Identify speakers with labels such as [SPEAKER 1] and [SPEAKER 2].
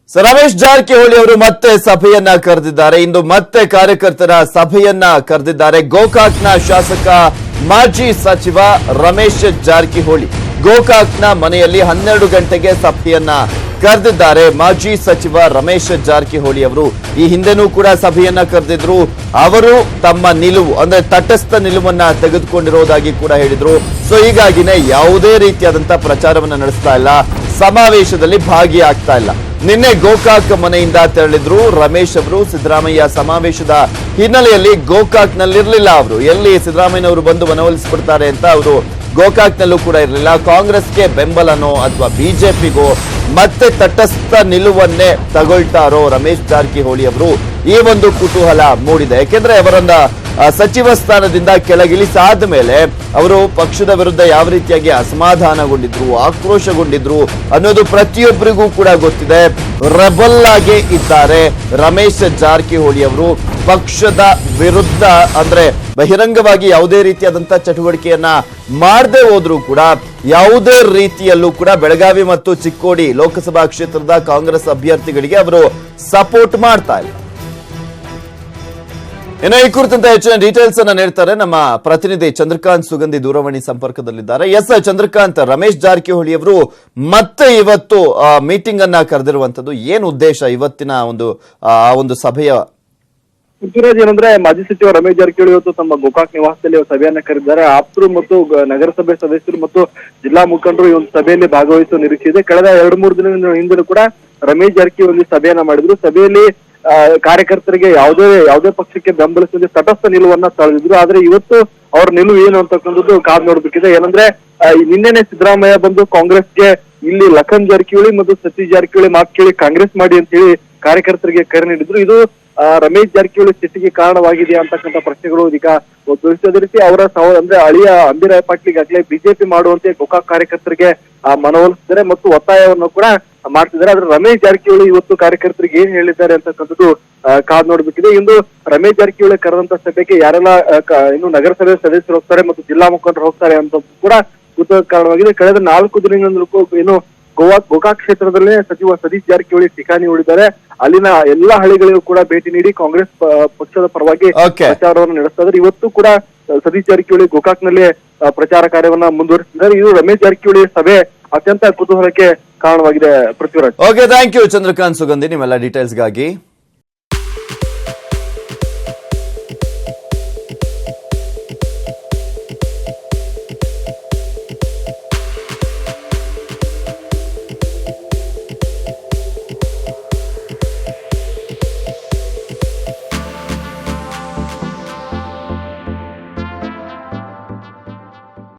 [SPEAKER 1] ರಮೇಶ್ ಜಾರಕಿಹೊಳಿ ಅವರು ಮತ್ತೆ ಸಭೆಯನ್ನ ಕರೆದಿದ್ದಾರೆ. ಇಂದು ಮತ್ತೆ ಕಾರ್ಯಕರ್ತರ ಸಭೆಯನ್ನ ಕರೆದಿದ್ದಾರೆ. ಗೋಕಾಕ್ನ ಶಾಸಕ ಮಾಜಿ ಸಚಿವ ರಮೇಶ್ ಜಾರಕಿಹೊಳಿ ಗೋಕಾಕ್ನ ಮನೆಯಲ್ಲಿ 12 ಗಂಟೆಗೆ ಸಭೆಯನ್ನ ಕರೆದಿದ್ದಾರೆ. ಮಾಜಿ ಸಚಿವ ರಮೇಶ್ ಜಾರಕಿಹೊಳಿ ಅವರು ಈ ಹಿಂದೆನೂ ಕೂಡ ಸಭೆಯನ್ನ ಕರೆದಿದ್ರು. ಅವರು ತಮ್ಮ ನಿಲುವು ಅಂದ್ರೆ ತಟಸ್ಥ ನಿಲುವನ್ನ ತೆಗೆದುಕೊಂಡಿರೋದಾಗಿ ಕೂಡ ಹೇಳಿದ್ರು. ಸೊ ಹೀಗಾಗಿನೇ ಯಾವುದೇ ರೀತಿಯಾದಂತಹ ಪ್ರಚಾರವನ್ನ ನಡೆಸ್ತಾ ಇಲ್ಲ, ಸಮಾವೇಶದಲ್ಲಿ ಭಾಗಿಯಾಗ್ತಾ ಇಲ್ಲ. ನಿನ್ನೆ ಗೋಕಾಕ್ ಮನೆಯಿಂದ ತೆರಳಿದ್ರು ರಮೇಶ್ ಅವರು. ಸಿದ್ದರಾಮಯ್ಯ ಸಮಾವೇಶದ ಹಿನ್ನೆಲೆಯಲ್ಲಿ ಗೋಕಾಕ್ನಲ್ಲಿರ್ಲಿಲ್ಲ ಅವರು. ಎಲ್ಲಿ ಸಿದ್ದರಾಮಯ್ಯನವರು ಬಂದು ಮನವೊಲಿಸಿಬಿಡ್ತಾರೆ ಅಂತ ಅವರು ಗೋಕಾಕ್ನಲ್ಲೂ ಕೂಡ ಇರಲಿಲ್ಲ. ಕಾಂಗ್ರೆಸ್ಗೆ ಬೆಂಬಲನೋ ಅಥವಾ ಬಿಜೆಪಿಗೋ ಮತ್ತೆ ತಟಸ್ಥ ನಿಲುವನ್ನೇ ತಗೊಳ್ತಾರೋ ರಮೇಶ್ ಜಾರಕಿಹೊಳಿ ಅವರು, ಈ ಒಂದು ಕುತೂಹಲ ಮೂಡಿದೆ. ಯಾಕೆಂದ್ರೆ ಅವರನ್ನ ಸಚಿವ ಸ್ಥಾನದಿಂದ ಕೆಳಗಿಳಿಸಾದ ಮೇಲೆ ಅವರು ಪಕ್ಷದ ವಿರುದ್ಧ ಯಾವ ರೀತಿಯಾಗಿ ಅಸಮಾಧಾನಗೊಂಡಿದ್ರು, ಆಕ್ರೋಶಗೊಂಡಿದ್ರು ಅನ್ನೋದು ಪ್ರತಿಯೊಬ್ಬರಿಗೂ ಕೂಡ ಗೊತ್ತಿದೆ. ರೆಬಲ್ ಆಗಿ ಇದ್ದಾರೆ ರಮೇಶ್ ಜಾರಕಿಹೊಳಿ ಅವರು. ಪಕ್ಷದ ವಿರುದ್ಧ ಅಂದ್ರೆ ಬಹಿರಂಗವಾಗಿ ಯಾವುದೇ ರೀತಿಯಾದಂತಹ ಚಟುವಟಿಕೆಯನ್ನ ಮಾಡದೆ ಹೋದ್ರೂ ಕೂಡ ಯಾವುದೇ ರೀತಿಯಲ್ಲೂ ಕೂಡ ಬೆಳಗಾವಿ ಮತ್ತು ಚಿಕ್ಕೋಡಿ ಲೋಕಸಭಾ ಕ್ಷೇತ್ರದ ಕಾಂಗ್ರೆಸ್ ಅಭ್ಯರ್ಥಿಗಳಿಗೆ ಅವರು ಸಪೋರ್ಟ್ ಮಾಡ್ತಾ ಇಲ್ಲ. ಇನ್ನು ಈ ಕುರಿತಂತೆ ಹೆಚ್ಚಿನ ಡೀಟೇಲ್ಸ್ ಅನ್ನ ನೀಡ್ತಾರೆ ನಮ್ಮ ಪ್ರತಿನಿಧಿ ಚಂದ್ರಕಾಂತ್ ಸುಗಂಧಿ ದೂರವಾಣಿ ಸಂಪರ್ಕದಲ್ಲಿದ್ದಾರೆ. ಎಸ್ ಚಂದ್ರಕಾಂತ್, ರಮೇಶ್ ಜಾರಕಿಹೊಳಿ ಅವರು ಮತ್ತೆ ಇವತ್ತು ಮೀಟಿಂಗ್ ಅನ್ನ ಕರೆದಿರುವಂತದ್ದು ಏನು ಉದ್ದೇಶ ಇವತ್ತಿನ ಒಂದು ಸಭೆಯ?
[SPEAKER 2] ಪೃಥ್ವಿರಾಜ್, ಏನಂದ್ರೆ ಮಾಜಿ ಸಚಿವ ರಮೇಶ್ ಜಾರಕಿಹೊಳಿ ಇವತ್ತು ತಮ್ಮ ಗೋಕಾಕ್ ನಿವಾಸದಲ್ಲಿ ಸಭೆಯನ್ನ ಕರೆದಿದ್ದಾರೆ. ಆಪ್ತರು ಮತ್ತು ನಗರಸಭೆ ಸದಸ್ಯರು ಮತ್ತು ಜಿಲ್ಲಾ ಮುಖಂಡರು ಈ ಒಂದು ಸಭೆಯಲ್ಲಿ ಭಾಗವಹಿಸುವ ನಿರೀಕ್ಷೆ ಇದೆ. ಕಳೆದ 2-3 ದಿನಗಳ ಹಿಂದೆ ಕೂಡ ರಮೇಶ್ ಜಾರಕಿಹೊಳಿ ಸಭೆಯನ್ನ ಮಾಡಿದ್ರು. ಸಭೆಯಲ್ಲಿ ಕಾರ್ಯಕರ್ತರಿಗೆ ಯಾವುದೇ ಪಕ್ಷಕ್ಕೆ ಬೆಂಬಲಿಸದೆ ತಟಸ್ಥ ನಿಲುವನ್ನ ತಳೆದಿದ್ರು. ಆದ್ರೆ ಇವತ್ತು ಅವ್ರ ನಿಲುವು ಏನು ಅಂತಕ್ಕಂಥದ್ದು ಕಾದ್ ನೋಡ್ಬೇಕಿದೆ. ಏನಂದ್ರೆ ನಿನ್ನೆನೆ ಸಿದ್ದರಾಮಯ್ಯ ಬಂದು ಕಾಂಗ್ರೆಸ್ಗೆ ಇಲ್ಲಿ ಲಖನ್ ಜಾರಕಿಹೊಳಿ ಮತ್ತು ಸತೀಶ್ ಜಾರಕಿಹೊಳಿ ಮಾತು ಕೇಳಿ ಕಾಂಗ್ರೆಸ್ ಮಾಡಿ ಅಂತ ಹೇಳಿ ಕಾರ್ಯಕರ್ತರಿಗೆ ಕರೆ ನೀಡಿದ್ರು. ಇದು ರಮೇಶ್ ಜಾರಕಿಹೊಳಿ ಸ್ಥಿತಿಗೆ ಕಾರಣವಾಗಿದೆ ಅಂತಕ್ಕಂಥ ಪ್ರಶ್ನೆಗಳು ಈಗ ಉದ್ಭವಿಸಿದೆ. ಅದೇ ರೀತಿ ಅವರ ಅಂದ್ರೆ ಅಳಿಯ ಅಂಬಿರಾಯ್ ಪಾಟೀಲ್ಗಾಗ್ಲೇ ಬಿಜೆಪಿ ಮಾಡುವಂತೆ ಗೋಕಾಕ್ ಕಾರ್ಯಕರ್ತರಿಗೆ ಮನವೊಲಿಸಿದ್ದಾರೆ ಮತ್ತು ಒತ್ತಾಯವನ್ನು ಕೂಡ ಮಾಡ್ತಿದ್ದಾರೆ. ಆದ್ರೆ ರಮೇಶ್ ಜಾರಕಿಹೊಳಿ ಇವತ್ತು ಕಾರ್ಯಕರ್ತರಿಗೆ ಏನ್ ಹೇಳಿದ್ದಾರೆ ಅಂತಕ್ಕಂಥದ್ದು ಕಾದ್ ನೋಡ್ಬೇಕಿದೆ. ಇಂದು ರಮೇಶ್ ಜಾರಕಿಹೊಳಿ ಕರೆದಂತ ಸಭೆಗೆ ಯಾರೆಲ್ಲ ಇನ್ನು ನಗರಸಭೆ ಸದಸ್ಯರು ಹೋಗ್ತಾರೆ ಮತ್ತು ಜಿಲ್ಲಾ ಮುಖಂಡರು ಹೋಗ್ತಾರೆ ಅಂತ ಕೂಡ ಕುತೂಹಲ ಕಾರಣವಾಗಿದೆ. ಕಳೆದ 4 ದಿನಗಳಿಂದಲೂ ಏನು ಗೋಕಾಕ್ ಕ್ಷೇತ್ರದಲ್ಲೇ ಸಚಿವ ಸತೀಶ್ ಜಾರಕಿಹೊಳಿ ಠಿಕಾಣಿ ಹೂಡಿದ್ದಾರೆ. ಅಲ್ಲಿನ ಎಲ್ಲಾ ಹಳ್ಳಿಗಳಿಗೂ ಕೂಡ ಭೇಟಿ ನೀಡಿ ಕಾಂಗ್ರೆಸ್ ಪಕ್ಷದ ಪರವಾಗಿ ಪ್ರಚಾರವನ್ನು ನಡೆಸ್ತಾ ಇದ್ದಾರೆ. ಇವತ್ತು ಕೂಡ ಸತೀಶ್ ಜಾರಕಿಹೊಳಿ ಗೋಕಾಕ್ನಲ್ಲೇ ಪ್ರಚಾರ ಕಾರ್ಯವನ್ನ ಮುಂದುವರಿಸಿದ್ದಾರೆ. ಇದು ರಮೇಶ್ ಜಾರಕಿಹೊಳಿ ಸಭೆ ಅತ್ಯಂತ ಕುತೂಹಲಕ್ಕೆ ಕಾರಣವಾಗಿದೆ. Prithviraj,
[SPEAKER 1] okay, thank you Chandrakant Sugandhi ನಿಮ್ಮೆಲ್ಲ ಡೀಟೇಲ್ಸ್ಗಾಗಿ.